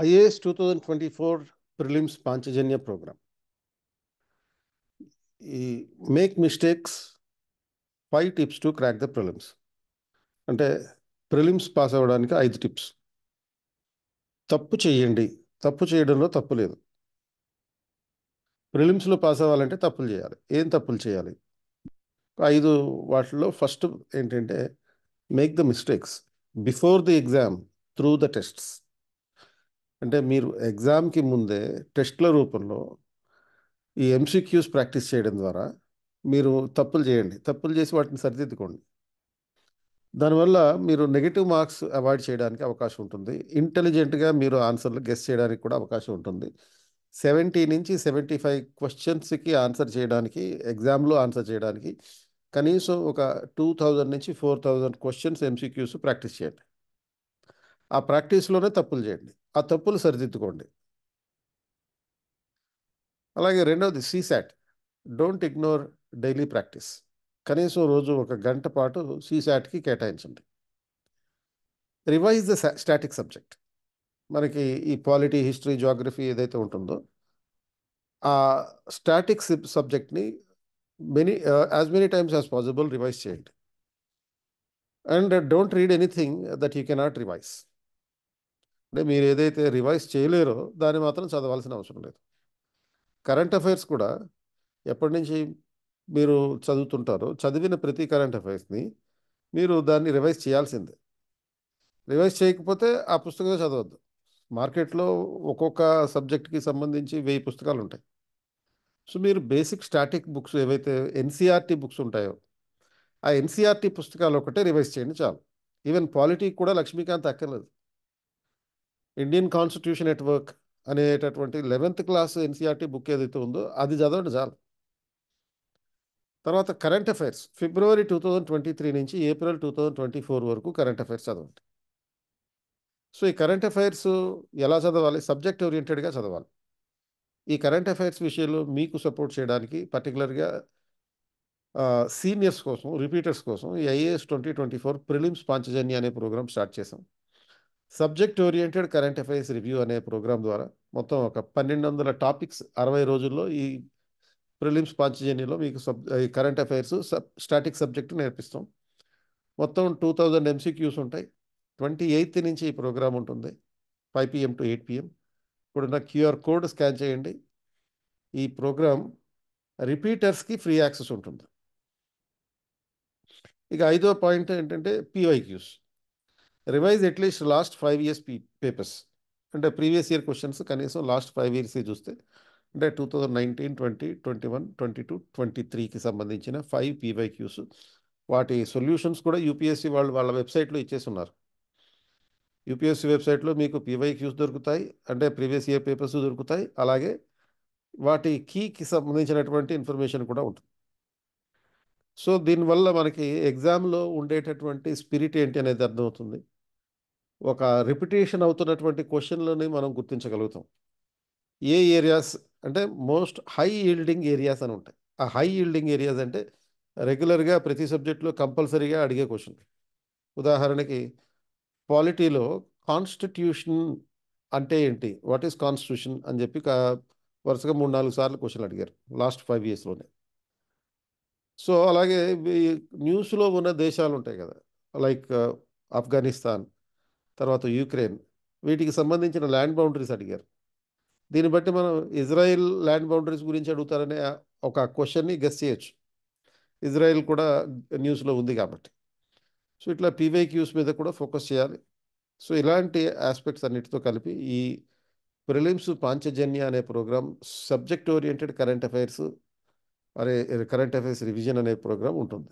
IAS 2024 prelims Panchajanya programme. ఈ make mistakes 5 tips to crack the prelims. అంటే prelims pass అవ్వడానికి 5 tips. తప్పు చేయండి, తప్పు చేయడంలో తప్పు లేదు. ప్రిలిమ్స్లో పాస్ అవ్వాలంటే తప్పులు చేయాలి. ఏం తప్పులు చేయాలి? 5 వాటిల్లో ఫస్ట్ ఏంటంటే make the mistakes before the exam through the tests. అంటే మీరు ఎగ్జామ్కి ముందే టెస్ట్ల రూపంలో ఈ ఎంసీక్యూస్ ప్రాక్టీస్ చేయడం ద్వారా మీరు తప్పులు చేయండి. తప్పులు చేసి వాటిని సరిదిద్దుకోండి. దానివల్ల మీరు నెగిటివ్ మార్క్స్ అవాయిడ్ చేయడానికి అవకాశం ఉంటుంది. ఇంటెలిజెంట్గా మీరు ఆన్సర్లు గెస్ చేయడానికి కూడా అవకాశం ఉంటుంది. 70 నుంచి 75 క్వశ్చన్స్కి ఆన్సర్ చేయడానికి, ఎగ్జామ్లో ఆన్సర్ చేయడానికి కనీసం ఒక 2000 నుంచి 4000 క్వశ్చన్స్ ఎంసీక్యూస్ ప్రాక్టీస్ చేయండి. ఆ ప్రాక్టీస్లోనే తప్పులు చేయండి. ఆ తప్పులు సరిదిద్దుకోండి. అలాగే రెండవది CSAT. Don't ignore daily practice. కనీసం రోజు 1 గంట పాటు సీసాట్కి కేటాయించండి. Revise the static subject. మనకి ఈ పాలిటీ, హిస్టరీ, జాగ్రఫీ ఏదైతే ఉంటుందో ఆ స్టాటిక్ సబ్జెక్ట్ని as many times as possible revise చేయండి. And don't read anything that you cannot revise. అంటే మీరు ఏదైతే రివైజ్ చేయలేరో దాన్ని మాత్రం చదవాల్సిన అవసరం లేదు. కరెంట్ అఫైర్స్ కూడా ఎప్పటి నుంచి మీరు చదువుతుంటారో చదివిన ప్రతి కరెంట్ అఫైర్స్ని మీరు దాన్ని రివైజ్ చేయాల్సిందే. రివైజ్ చేయకపోతే ఆ పుస్తకమే చదవద్దు. మార్కెట్లో ఒక్కొక్క సబ్జెక్ట్కి సంబంధించి 1000 పుస్తకాలు ఉంటాయి. సో మీరు బేసిక్ స్టాటిక్ బుక్స్ ఏవైతే ఎన్సీఆర్టీ బుక్స్ ఉంటాయో ఆ ఎన్సీఆర్టీ పుస్తకాలు ఒకటే రివైజ్ చేయండి చాలు. ఈవెన్ పాలిటీ కూడా లక్ష్మీకాంత్ అక్కర్లేదు. ఇండియన్ కాన్స్టిట్యూషన్ ఎట్ వర్క్ అనేటటువంటి 11th క్లాస్ ఎన్సీఆర్టీ బుక్ ఏదైతే ఉందో అది చదవండి చాలు. తర్వాత కరెంట్ అఫైర్స్ ఫిబ్రవరి 2023 నుంచి ఏప్రిల్ 2024 వరకు కరెంట్ అఫైర్స్ చదవండి. సో ఈ కరెంట్ అఫైర్స్ ఎలా చదవాలి? సబ్జెక్ట్ ఓరియంటెడ్గా చదవాలి. ఈ కరెంట్ అఫైర్స్ విషయంలో మీకు సపోర్ట్ చేయడానికి పర్టికులర్గా సీనియర్స్ కోసం, రిపీటర్స్ కోసం ఈ ఐఏఎస్ 2024 ప్రిలిమ్స్ పాంచజన్య అనే ప్రోగ్రామ్ స్టార్ట్ చేసాం. Subject oriented current affairs review అనే ప్రోగ్రామ్ ద్వారా మొత్తం ఒక 1200 టాపిక్స్ 60 రోజుల్లో ఈ ప్రిలిమ్స్ పాంచజన్యలో మీకు ఈ కరెంట్ అఫైర్స్ స్టాటిక్ సబ్జెక్టు నేర్పిస్తాం. మొత్తం 2000 ఎంసీక్యూస్ ఉంటాయి. 28th నుంచి ఈ ప్రోగ్రామ్ ఉంటుంది. 5 PM to 8 PM. ఇప్పుడున్న క్యూఆర్ కోడ్ స్కాన్ చేయండి. ఈ ప్రోగ్రామ్ రిపీటర్స్కి ఫ్రీ యాక్సెస్ ఉంటుంది. ఇక 5వ పాయింట్ ఏంటంటే PYQs. Revise at least last 5 years papers. అంటే ప్రీవియస్ ఇయర్ క్వశ్చన్స్ కనీసం లాస్ట్ 5 years చూస్తే అంటే 2019, 20, 21, 22, 23కి సంబంధించిన 5 పీవైక్యూస్. వాటి సొల్యూషన్స్ కూడా యూపీఎస్సీ వాళ్ళు వాళ్ళ వెబ్సైట్లో ఇచ్చేసి ఉన్నారు. యూపీఎస్సీ వెబ్సైట్లో మీకు పీవైక్యూస్ దొరుకుతాయి, అంటే ప్రీవియస్ ఇయర్ పేపర్స్ దొరుకుతాయి. అలాగే వాటి కీకి సంబంధించినటువంటి ఇన్ఫర్మేషన్ కూడా ఉంటుంది. సో దీనివల్ల మనకి ఎగ్జామ్లో ఉండేటటువంటి స్పిరిట్ ఏంటి అనేది అర్థమవుతుంది. ఒక రిపిటేషన్ అవుతున్నటువంటి క్వశ్చన్లని మనం గుర్తించగలుగుతాం. ఏ ఏరియాస్ అంటే మోస్ట్ హై ఈల్డింగ్ ఏరియాస్ అని ఉంటాయి. ఆ హై ఈల్డింగ్ ఏరియాస్ అంటే రెగ్యులర్గా ప్రతి సబ్జెక్టులో కంపల్సరీగా అడిగే క్వశ్చన్. ఉదాహరణకి పాలిటీలో కాన్స్టిట్యూషన్ అంటే ఏంటి, వాట్ ఈస్ కాన్స్టిట్యూషన్ అని చెప్పి వరుసగా 3-4 సార్లు క్వశ్చన్ అడిగారు లాస్ట్ 5 yearsలోనే. సో అలాగే న్యూస్లో ఉన్న దేశాలు ఉంటాయి కదా, లైక్ ఆఫ్ఘనిస్తాన్, తర్వాత యూక్రెయిన్, వీటికి సంబంధించిన ల్యాండ్ బౌండరీస్ అడిగారు. దీన్ని బట్టి మనం ఇజ్రాయిల్ ల్యాండ్ బౌండరీస్ గురించి అడుగుతారనే ఒక క్వశ్చన్ని గెస్ చేయొచ్చు. ఇజ్రాయిల్ కూడా న్యూస్లో ఉంది కాబట్టి. సో ఇట్లా పీవైక్యూస్ మీద కూడా ఫోకస్ చేయాలి. సో ఇలాంటి ఆస్పెక్ట్స్ అన్నిటితో కలిపి ఈ ప్రిలిమ్స్ పాంచజన్య అనే program subject oriented current affairs revision అనే ప్రోగ్రామ్ ఉంటుంది.